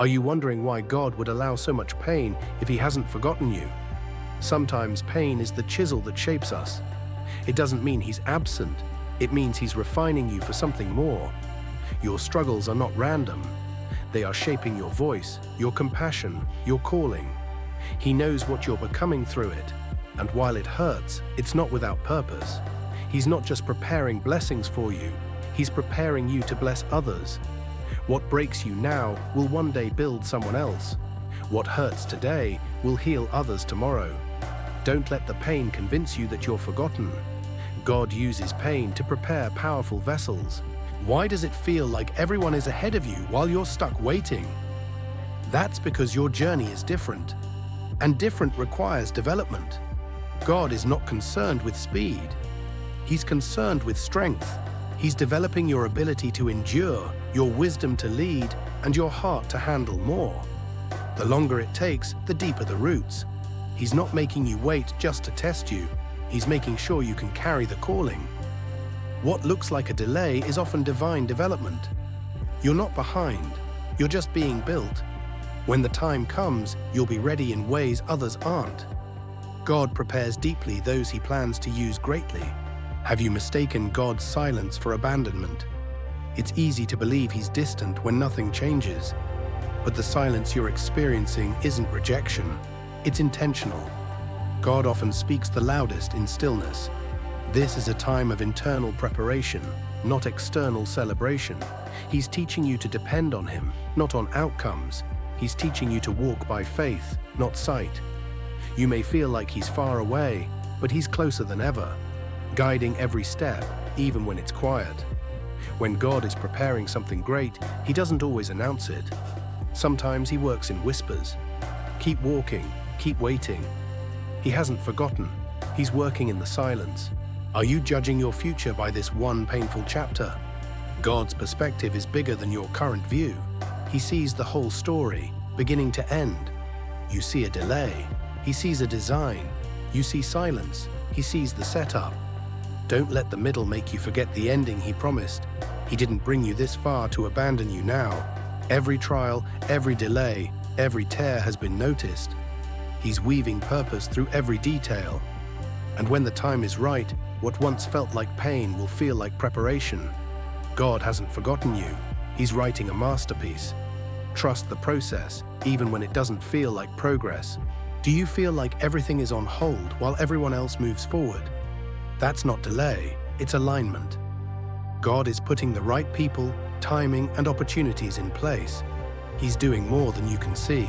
Are you wondering why God would allow so much pain if He hasn't forgotten you? Sometimes pain is the chisel that shapes us. It doesn't mean He's absent. It means He's refining you for something more. Your struggles are not random. They are shaping your voice, your compassion, your calling. He knows what you're becoming through it. And while it hurts, it's not without purpose. He's not just preparing blessings for you. He's preparing you to bless others. What breaks you now will one day build someone else. What hurts today will heal others tomorrow. Don't let the pain convince you that you're forgotten. God uses pain to prepare powerful vessels. Why does it feel like everyone is ahead of you while you're stuck waiting? That's because your journey is different, and different requires development. God is not concerned with speed. He's concerned with strength. He's developing your ability to endure, your wisdom to lead, and your heart to handle more. The longer it takes, the deeper the roots. He's not making you wait just to test you. He's making sure you can carry the calling. What looks like a delay is often divine development. You're not behind. You're just being built. When the time comes, you'll be ready in ways others aren't. God prepares deeply those He plans to use greatly. Have you mistaken God's silence for abandonment? It's easy to believe He's distant when nothing changes. But the silence you're experiencing isn't rejection. It's intentional. God often speaks the loudest in stillness. This is a time of internal preparation, not external celebration. He's teaching you to depend on Him, not on outcomes. He's teaching you to walk by faith, not sight. You may feel like He's far away, but He's closer than ever, guiding every step, even when it's quiet. When God is preparing something great, He doesn't always announce it. Sometimes He works in whispers. Keep walking, keep waiting. He hasn't forgotten. He's working in the silence. Are you judging your future by this one painful chapter? God's perspective is bigger than your current view. He sees the whole story, beginning to end. You see a delay. He sees a design. You see silence. He sees the setup. Don't let the middle make you forget the ending He promised. He didn't bring you this far to abandon you now. Every trial, every delay, every tear has been noticed. He's weaving purpose through every detail. And when the time is right, what once felt like pain will feel like preparation. God hasn't forgotten you. He's writing a masterpiece. Trust the process, even when it doesn't feel like progress. Do you feel like everything is on hold while everyone else moves forward? That's not delay, it's alignment. God is putting the right people, timing, and opportunities in place. He's doing more than you can see.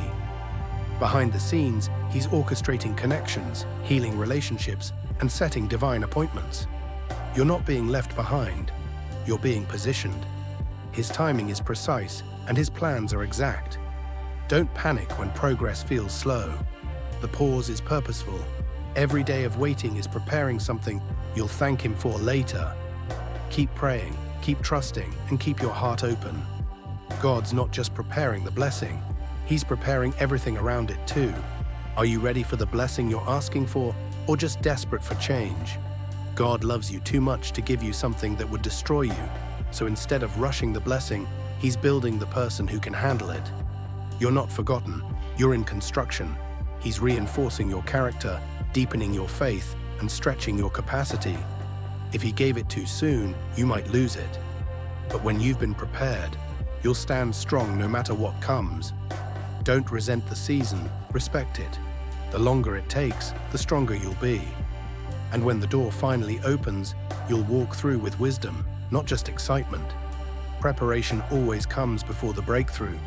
Behind the scenes, He's orchestrating connections, healing relationships, and setting divine appointments. You're not being left behind. You're being positioned. His timing is precise, and His plans are exact. Don't panic when progress feels slow. The pause is purposeful. Every day of waiting is preparing something you'll thank Him for later. Keep praying, keep trusting, and keep your heart open. God's not just preparing the blessing. He's preparing everything around it too. Are you ready for the blessing you're asking for, or just desperate for change? God loves you too much to give you something that would destroy you. So instead of rushing the blessing, He's building the person who can handle it. You're not forgotten. You're in construction. He's reinforcing your character, deepening your faith, and stretching your capacity. If He gave it too soon, you might lose it. But when you've been prepared, you'll stand strong no matter what comes. Don't resent the season, respect it. The longer it takes, the stronger you'll be. And when the door finally opens, you'll walk through with wisdom, not just excitement. Preparation always comes before the breakthrough.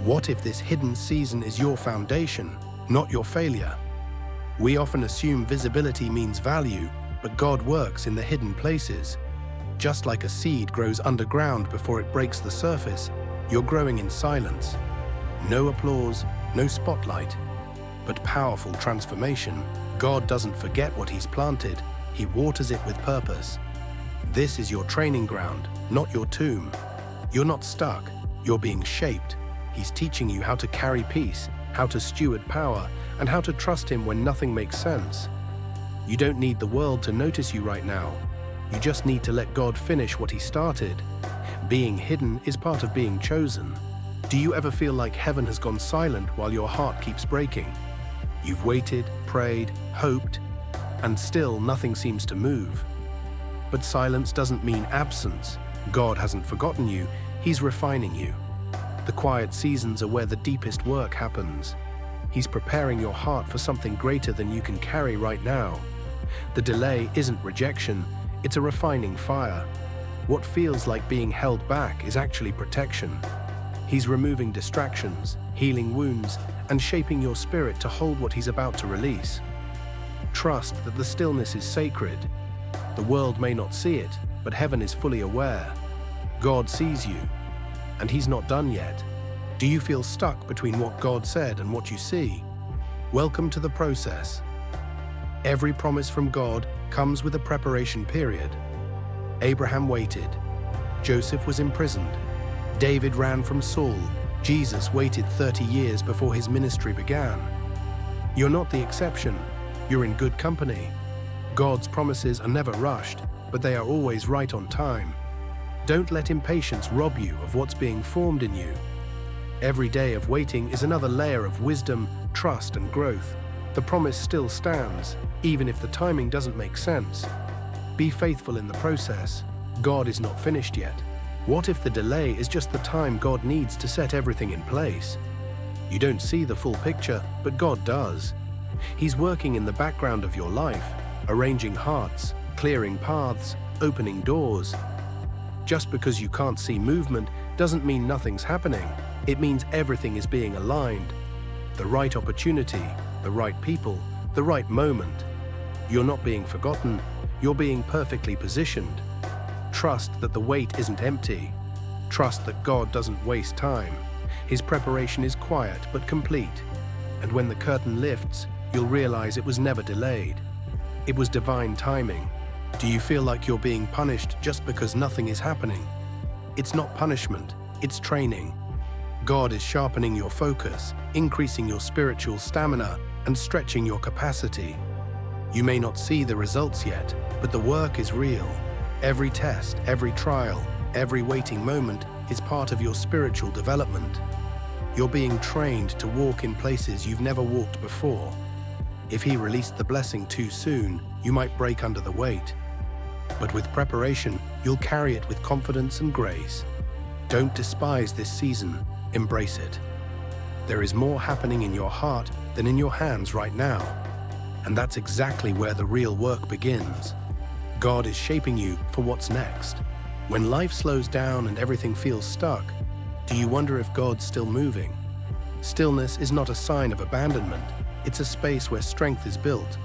What if this hidden season is your foundation, not your failure? We often assume visibility means value, but God works in the hidden places. Just like a seed grows underground before it breaks the surface, you're growing in silence. No applause, no spotlight, but powerful transformation. God doesn't forget what He's planted. He waters it with purpose. This is your training ground, not your tomb. You're not stuck. You're being shaped. He's teaching you how to carry peace, how to steward power, and how to trust Him when nothing makes sense. You don't need the world to notice you right now. You just need to let God finish what He started. Being hidden is part of being chosen. Do you ever feel like heaven has gone silent while your heart keeps breaking? You've waited, prayed, hoped, and still nothing seems to move. But silence doesn't mean absence. God hasn't forgotten you, He's refining you. The quiet seasons are where the deepest work happens. He's preparing your heart for something greater than you can carry right now. The delay isn't rejection, it's a refining fire. What feels like being held back is actually protection. He's removing distractions, healing wounds, and shaping your spirit to hold what He's about to release. Trust that the stillness is sacred. The world may not see it, but heaven is fully aware. God sees you, and He's not done yet. Do you feel stuck between what God said and what you see? Welcome to the process. Every promise from God comes with a preparation period. Abraham waited. Joseph was imprisoned. David ran from Saul. Jesus waited 30 years before his ministry began. You're not the exception. You're in good company. God's promises are never rushed, but they are always right on time. Don't let impatience rob you of what's being formed in you. Every day of waiting is another layer of wisdom, trust, and growth. The promise still stands, even if the timing doesn't make sense. Be faithful in the process. God is not finished yet. What if the delay is just the time God needs to set everything in place? You don't see the full picture, but God does. He's working in the background of your life, arranging hearts, clearing paths, opening doors. Just because you can't see movement doesn't mean nothing's happening. It means everything is being aligned. The right opportunity, the right people, the right moment. You're not being forgotten, you're being perfectly positioned. Trust that the wait isn't empty. Trust that God doesn't waste time. His preparation is quiet but complete. And when the curtain lifts, you'll realize it was never delayed. It was divine timing. Do you feel like you're being punished just because nothing is happening? It's not punishment, it's training. God is sharpening your focus, increasing your spiritual stamina, and stretching your capacity. You may not see the results yet, but the work is real. Every test, every trial, every waiting moment is part of your spiritual development. You're being trained to walk in places you've never walked before. If He released the blessing too soon, you might break under the weight. But with preparation, you'll carry it with confidence and grace. Don't despise this season, embrace it. There is more happening in your heart than in your hands right now. And that's exactly where the real work begins. God is shaping you for what's next. When life slows down and everything feels stuck, do you wonder if God's still moving? Stillness is not a sign of abandonment. It's a space where strength is built.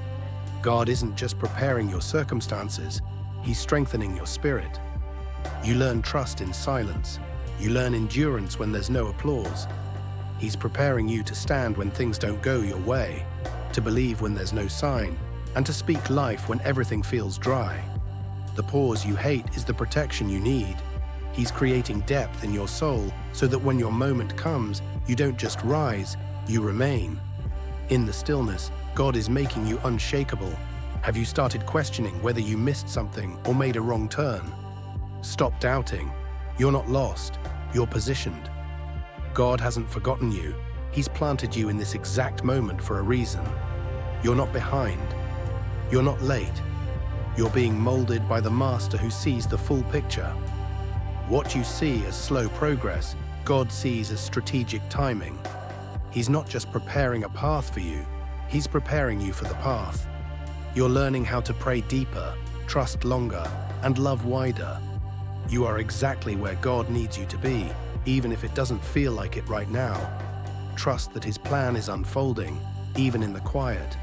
God isn't just preparing your circumstances, He's strengthening your spirit. You learn trust in silence. You learn endurance when there's no applause. He's preparing you to stand when things don't go your way, to believe when there's no sign, and to speak life when everything feels dry. The pause you hate is the protection you need. He's creating depth in your soul so that when your moment comes, you don't just rise, you remain. In the stillness, God is making you unshakable. Have you started questioning whether you missed something or made a wrong turn? Stop doubting. You're not lost, you're positioned. God hasn't forgotten you. He's planted you in this exact moment for a reason. You're not behind. You're not late. You're being molded by the Master who sees the full picture. What you see as slow progress, God sees as strategic timing. He's not just preparing a path for you, He's preparing you for the path. You're learning how to pray deeper, trust longer, and love wider. You are exactly where God needs you to be, even if it doesn't feel like it right now. Trust that His plan is unfolding, even in the quiet.